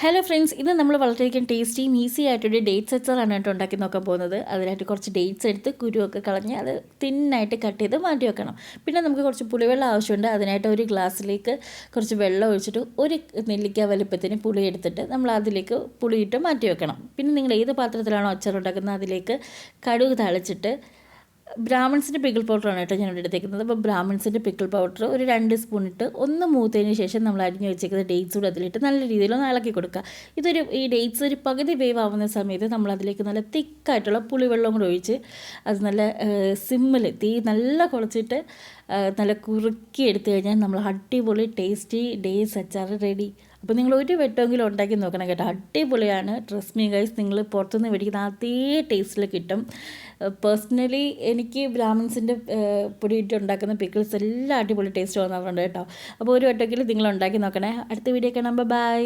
Hello friends, ഇത് നമ്മൾ വളരെയധികം ടേസ്റ്റിയും ഈസി ആയിട്ടൊരു ഡേറ്റ്സ് അച്ചാറാണ് കേട്ടോ ഉണ്ടാക്കി നോക്കാൻ പോകുന്നത്. അതിനായിട്ട് കുറച്ച് ഡേറ്റ്സ് എടുത്ത് കുരുവൊക്കെ കളഞ്ഞ് അത് തിന്നായിട്ട് കട്ട് ചെയ്ത് മാറ്റി വെക്കണം. പിന്നെ നമുക്ക് കുറച്ച് പുളിവെള്ളം ആവശ്യമുണ്ട്. അതിനായിട്ട് ഒരു ഗ്ലാസ്സിലേക്ക് കുറച്ച് വെള്ളം ഒഴിച്ചിട്ട് ഒരു നെല്ലിക്ക വലുപ്പത്തിന് പുളി എടുത്തിട്ട് നമ്മൾ അതിലേക്ക് പുളിയിട്ട് മാറ്റി വെക്കണം. പിന്നെ നിങ്ങൾ ഏത് പാത്രത്തിലാണോ അച്ചാർ ഉണ്ടാക്കുന്നത് അതിലേക്ക് കടുക് താളിച്ചിട്ട് ബ്രാഹ്മിൺസിൻ്റെ പിക്കിൾ പൗഡറാണ് കേട്ടോ ഞാൻ ഇവിടെ എടുത്തേക്കുന്നത്. അപ്പോൾ ബ്രാഹ്മിൺസിൻ്റെ പിക്കിൾ പൗഡർ ഒരു 2 സ്പൂൺ ഇട്ട് ഒന്ന് മൂത്തതിന് ശേഷം നമ്മൾ അരിഞ്ഞ് വെച്ചേക്കുന്ന ഡേറ്റ്സ് കൂടെ അതിലിട്ട് നല്ല രീതിയിൽ ഒന്ന് ഇളക്കി കൊടുക്കുക. ഈ ഡേറ്റ്സ് ഒരു പകുതി വേവ് ആവുന്ന സമയത്ത് നമ്മൾ അതിലേക്ക് നല്ല തിക്കായിട്ടുള്ള പുളിവെള്ളം കൂടെ ഒഴിച്ച് അത് നല്ല സിമ്മിൽ തീ നല്ല കുറച്ചിട്ട് നല്ല കുറുക്കി എടുത്തു കഴിഞ്ഞാൽ നമ്മൾ അടിപൊളി ടേസ്റ്റി ഡേറ്റ്സ് അച്ചാർ റെഡി. അപ്പോൾ നിങ്ങൾ ഒരു വട്ടമെങ്കിലും ഉണ്ടാക്കി നോക്കണം കേട്ടോ, അടിപൊളിയാണ്. ട്രസ്റ്റ് മീ ഗൈസ്, നിങ്ങൾ പുറത്തുനിന്ന് മേടിക്കുന്ന അതേ ടേസ്റ്റിൽ കിട്ടും. പേഴ്സണലി എനിക്ക് ബ്രാഹ്മിൺസിൻ്റെ പൊടിയിട്ട് ഉണ്ടാക്കുന്ന പിക്കിൾസ് എല്ലാം അടിപൊളി ടേസ്റ്റ് തോന്നാറുണ്ട് കേട്ടോ. അപ്പോൾ ഒരു വട്ടമെങ്കിലും നിങ്ങൾ ഉണ്ടാക്കി നോക്കണേ. അടുത്ത വീഡിയോ കാണാം, ബൈ.